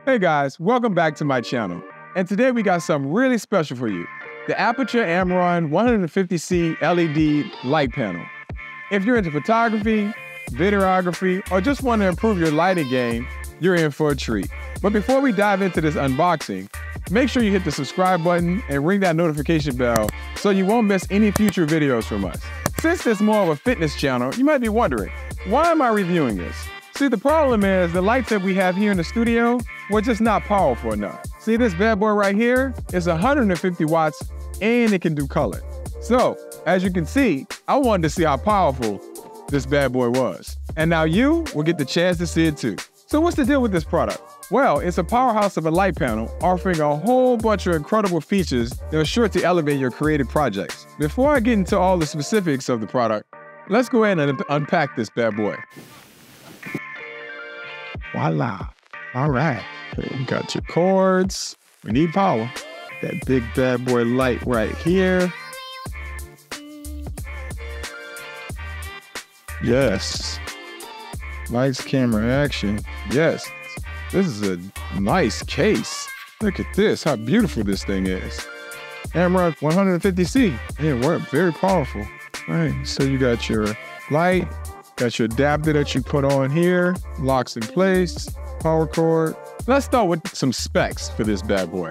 Hey guys, welcome back to my channel. And today we got something really special for you. The Aputure Amaran 150c LED light panel. If you're into photography, videography, or just want to improve your lighting game, you're in for a treat. But before we dive into this unboxing, make sure you hit the subscribe button and ring that notification bell so you won't miss any future videos from us. Since this is more of a fitness channel, you might be wondering, why am I reviewing this? See, the problem is the lights that we have here in the studio were just not powerful enough. See, this bad boy right here is 150 watts and it can do color. So, as you can see, I wanted to see how powerful this bad boy was. And now you will get the chance to see it too. So what's the deal with this product? Well, it's a powerhouse of a light panel offering a whole bunch of incredible features that are sure to elevate your creative projects. Before I get into all the specifics of the product, let's go ahead and unpack this bad boy. Voila. All right. You got your cords. We need power. That big bad boy light right here. Yes. Lights, camera, action. Yes. This is a nice case. Look at this, how beautiful this thing is. Amaran 150c. Yeah, very powerful. All right, so you got your light. Got your adapter that you put on here, locks in place, power cord. Let's start with some specs for this bad boy.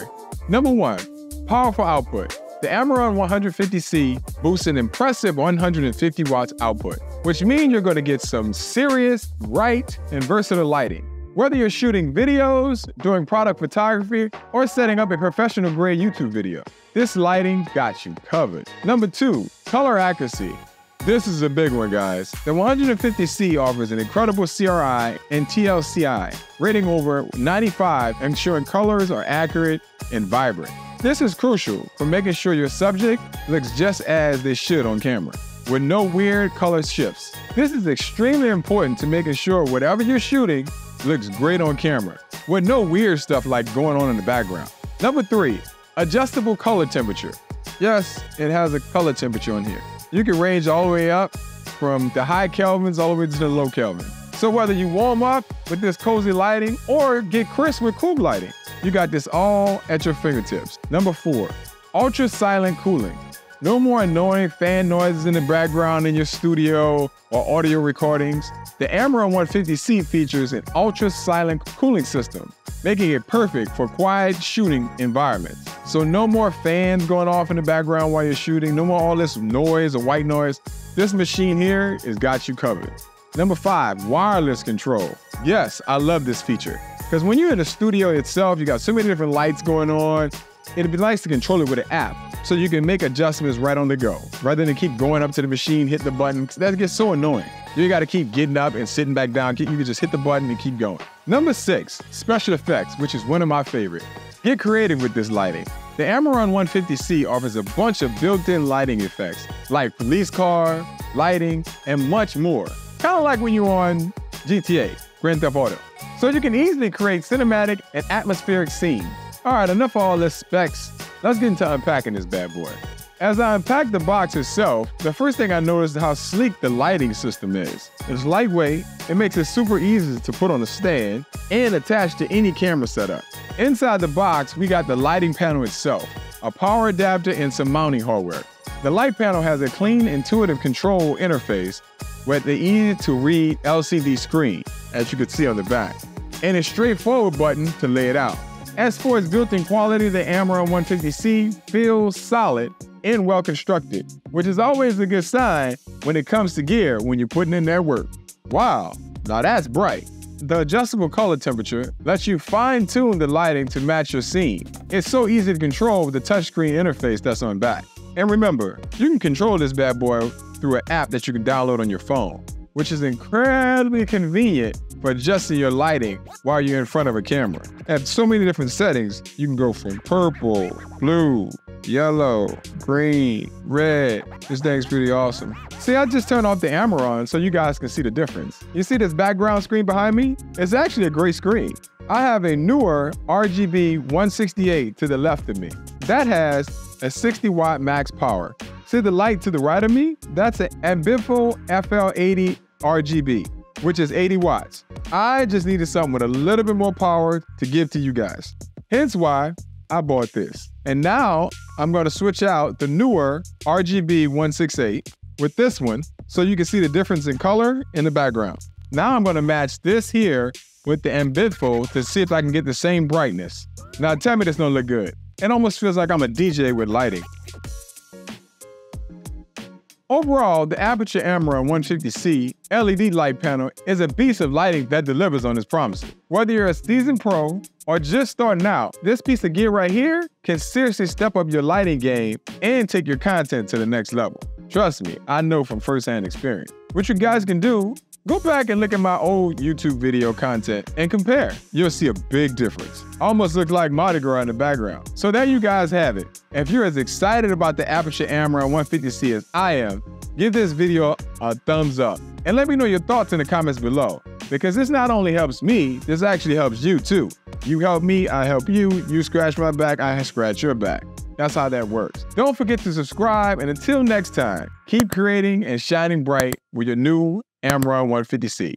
Number one, powerful output. The Amaran 150c boosts an impressive 150 watts output, which means you're going to get some serious, bright, and versatile lighting. Whether you're shooting videos, doing product photography, or setting up a professional-grade YouTube video, this lighting got you covered. Number two, color accuracy. This is a big one, guys. The 150c offers an incredible CRI and TLCI, rating over 95, ensuring colors are accurate and vibrant. This is crucial for making sure your subject looks just as they should on camera, with no weird color shifts. This is extremely important to making sure whatever you're shooting looks great on camera, with no weird stuff like going on in the background. Number three, adjustable color temperature. Yes, it has a color temperature on here. You can range all the way up from the high Kelvins all the way to the low Kelvin. So whether you warm up with this cozy lighting or get crisp with cool lighting, you got this all at your fingertips. Number four, ultra silent cooling. No more annoying fan noises in the background in your studio or audio recordings. The Amaran 150c features an ultra silent cooling system, making it perfect for quiet shooting environments. So no more fans going off in the background while you're shooting, no more all this noise or white noise. This machine here has got you covered. Number five, wireless control. Yes, I love this feature, because when you're in the studio itself, you got so many different lights going on. It'd be nice to control it with an app, so you can make adjustments right on the go, rather than keep going up to the machine, hit the button, because that gets so annoying. You gotta keep getting up and sitting back down. You can just hit the button and keep going. Number six, special effects, which is one of my favorite. Get creative with this lighting. The Amaran 150c offers a bunch of built-in lighting effects, like police car, lighting, and much more. Kind of like when you're on GTA, Grand Theft Auto. So you can easily create cinematic and atmospheric scenes. All right, enough of all this specs. Let's get into unpacking this bad boy. As I unpack the box itself, the first thing I noticed is how sleek the lighting system is. It's lightweight, it makes it super easy to put on a stand and attach to any camera setup. Inside the box, we got the lighting panel itself, a power adapter and some mounting hardware. The light panel has a clean, intuitive control interface with the easy-to-read LCD screen, as you can see on the back, and a straightforward button to lay it out. As for its built-in quality, the Amaran 150c feels solid and well constructed, which is always a good sign when it comes to gear when you're putting in that work. Wow, now that's bright. The adjustable color temperature lets you fine-tune the lighting to match your scene. It's so easy to control with the touchscreen interface that's on back. And remember, you can control this bad boy through an app that you can download on your phone, which is incredibly convenient for adjusting your lighting while you're in front of a camera. At so many different settings, you can go from purple, blue, yellow, green, red. This thing's pretty awesome. See, I just turned off the Amaran so you guys can see the difference. You see this background screen behind me? It's actually a great screen. I have a newer RGB 168 to the left of me. That has a 60 watt max power. See the light to the right of me? That's an Ambifo FL80 RGB, which is 80 watts. I just needed something with a little bit more power to give to you guys. Hence why I bought this. And now I'm going to switch out the newer RGB 168 with this one so you can see the difference in color in the background. Now I'm going to match this here with the ambidfold to see if I can get the same brightness. Now tell me this don't look good. It almost feels like I'm a DJ with lighting. Overall, the Aputure Amaran 150c LED light panel is a beast of lighting that delivers on its promises. Whether you're a seasoned pro or just starting out, this piece of gear right here can seriously step up your lighting game and take your content to the next level. Trust me, I know from firsthand experience. What you guys can do, go back and look at my old YouTube video content and compare. You'll see a big difference. Almost look like Mardi Gras in the background. So there you guys have it. If you're as excited about the Aputure Amaran 150c as I am, give this video a thumbs up. And let me know your thoughts in the comments below. Because this not only helps me, this actually helps you too. You help me, I help you. You scratch my back, I scratch your back. That's how that works. Don't forget to subscribe, and until next time, keep creating and shining bright with your new Amaran 150c.